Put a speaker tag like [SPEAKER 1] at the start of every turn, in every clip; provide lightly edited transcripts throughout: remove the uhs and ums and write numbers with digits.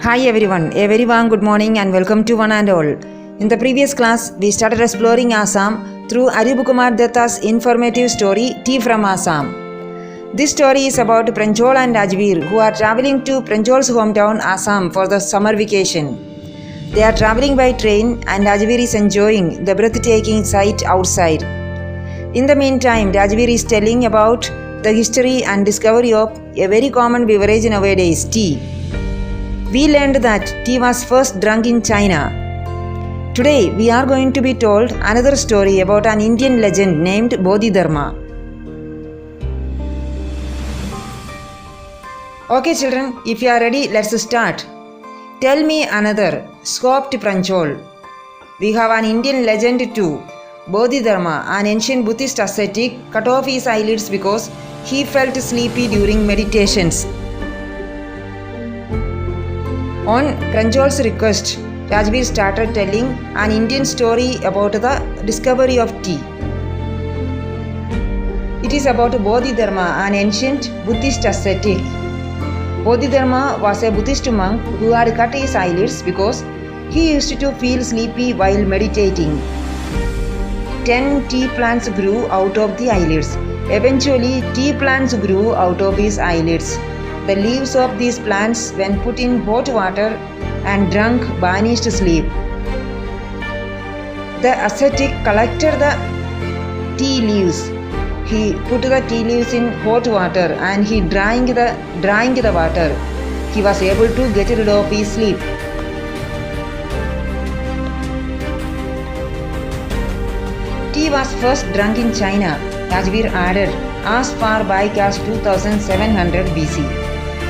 [SPEAKER 1] Hi everyone, a very warm good morning and welcome to one and all. In the previous class, we started exploring Assam through Aribukumar Datta's informative story Tea from Assam. This story is about Pranjol and Rajveer who are traveling to Pranjol's hometown Assam for the summer vacation. They are traveling by train and Rajveer is enjoying the breathtaking sight outside. In the meantime, Rajveer is telling about the history and discovery of a very common beverage nowadays, tea. We learned that tea was first drunk in China. Today, we are going to be told another story about an Indian legend named Bodhidharma. Okay children, if you are ready, let's start. Tell me another, scoped Pranjol. We have an Indian legend too. Bodhidharma, an ancient Buddhist ascetic, cut off his eyelids because he felt sleepy during meditations. On Pranjol's request, Rajveer started telling an Indian story about the discovery of tea. It is about Bodhidharma, an ancient Buddhist ascetic. Bodhidharma was a Buddhist monk who had cut his eyelids because he used to feel sleepy while meditating. 10 tea plants grew out of the eyelids. Eventually, tea plants grew out of his eyelids. The leaves of these plants, when put in hot water and drunk, banished sleep. The ascetic collected the tea leaves. He put the tea leaves in hot water and he drank the water. He was able to get rid of his sleep. Tea was first drunk in China, Rajveer added, as far back as 2700 BC.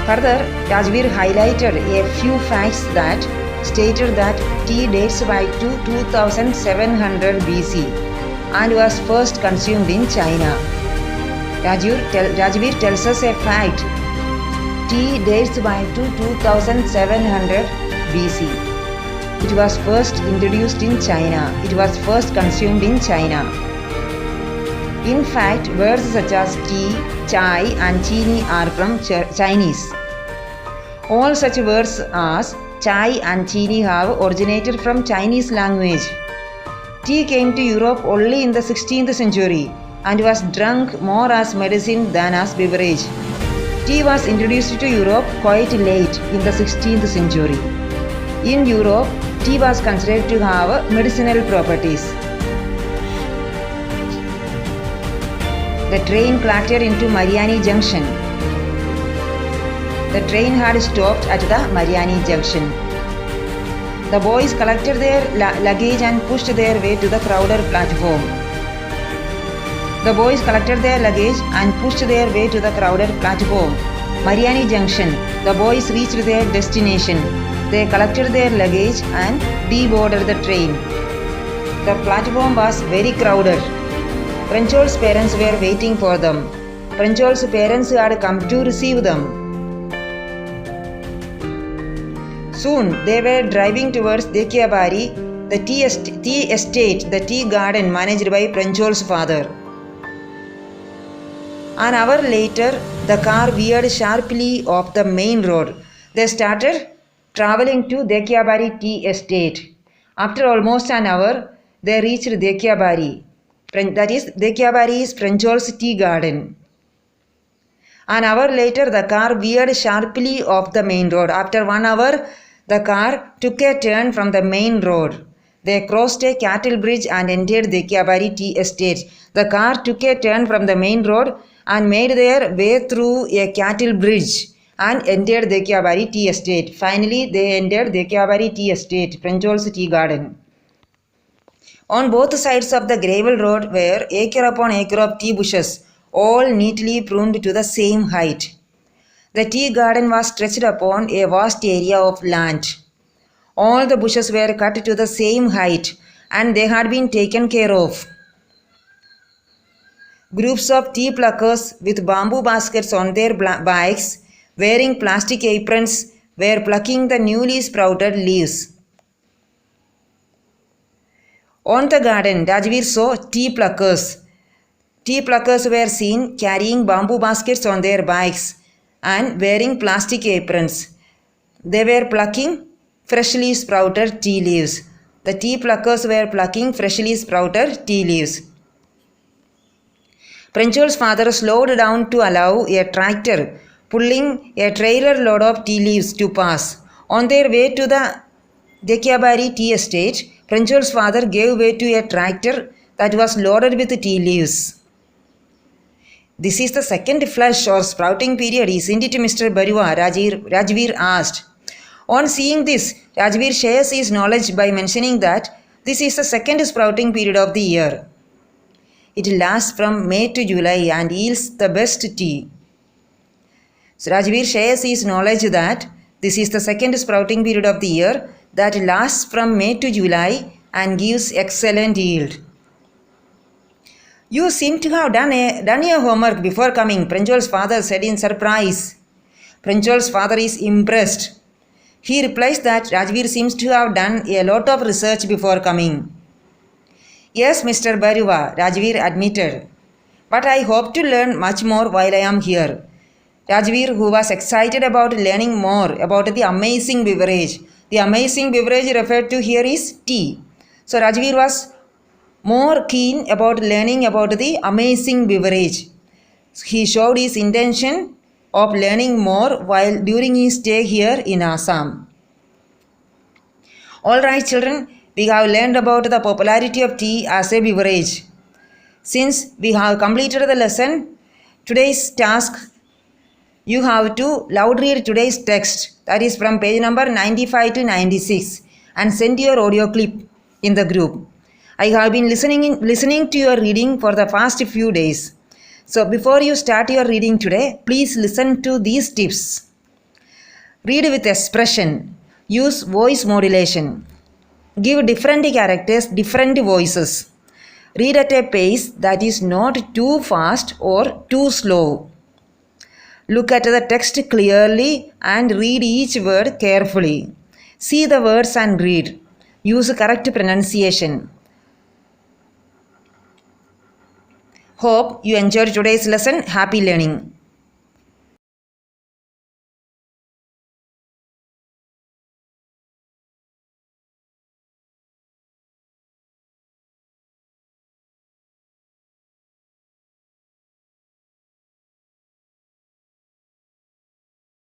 [SPEAKER 1] Further, Rajveer highlighted a few facts that stated that tea dates back to 2700 BC and was first consumed in China. Rajveer tells us a fact. Tea dates back to 2700 BC. It was first introduced in China. It was first consumed in China. In fact, words such as tea, chai and chini are from Chinese. All such words as chai and chini have originated from Chinese language. Tea came to Europe only in the 16th century and was drunk more as medicine than as beverage. Tea was introduced to Europe quite late in the 16th century. In Europe, tea was considered to have medicinal properties. The train clattered into Mariani Junction. The train had stopped at the Mariani Junction. The boys collected their luggage and pushed their way to the crowded platform. The boys collected their luggage and pushed their way to the crowded platform. Mariani Junction. The boys reached their destination. They collected their luggage and deboarded the train. The platform was very crowded. Pranjol's parents were waiting for them. Pranjol's parents had come to receive them. Soon they were driving towards Dekiabari, the tea estate, the tea garden managed by Pranjol's father. An hour later, the car veered sharply off the main road. They started traveling to Dekiabari tea estate. After almost an hour, they reached Dekiabari. That is, Dekiabari is Pranjol's tea garden. An hour later, the car veered sharply off the main road. After 1 hour, the car took a turn from the main road. They crossed a cattle bridge and entered Dekiabari tea estate. The car took a turn from the main road and made their way through a cattle bridge and entered Dekiabari tea estate. Finally, they entered Dekiabari tea estate, Pranjol's tea garden. On both sides of the gravel road were acre upon acre of tea bushes, all neatly pruned to the same height. The tea garden was stretched upon a vast area of land. All the bushes were cut to the same height and they had been taken care of. Groups of tea pluckers with bamboo baskets on their backs, wearing plastic aprons, were plucking the newly sprouted leaves. On the garden, Rajveer saw tea pluckers. Tea pluckers were seen carrying bamboo baskets on their backs and wearing plastic aprons. They were plucking freshly sprouted tea leaves. The tea pluckers were plucking freshly sprouted tea leaves. Pranjol's father slowed down to allow a tractor pulling a trailer load of tea leaves to pass. On their way to the Dekiabari tea estate, Pranjol's father gave way to a tractor that was loaded with tea leaves. This is the second flush or sprouting period, isn't it, Mr. Barua? Rajveer asked. On seeing this, Rajveer shares his knowledge by mentioning that this is the second sprouting period of the year. It lasts from May to July and yields the best tea. So Rajveer shares his knowledge that this is the second sprouting period of the year that lasts from May to July and gives excellent yield. You seem to have done your homework before coming, Pranjol's father said in surprise. Pranjol's father is impressed. He replies that Rajveer seems to have done a lot of research before coming. Yes, Mr. Barua, Rajveer admitted. But I hope to learn much more while I am here. Rajveer, who was excited about learning more about the amazing beverage. The amazing beverage referred to here is tea. So Rajveer was more keen about learning about the amazing beverage. He showed his intention of learning more while during his stay here in Assam. All right, children, we have learned about the popularity of tea as a beverage. Since we have completed the lesson, today's task, you have to loud read today's text, that is from page number 95 to 96, and send your audio clip in the group. I have been listening to your reading for the past few days. So before you start your reading today, please listen to these tips. Read with expression. Use voice modulation. Give different characters different voices. Read at a pace that is not too fast or too slow. Look at the text clearly and read each word carefully. See the words and read. Use correct pronunciation. Hope you enjoyed today's lesson. Happy learning.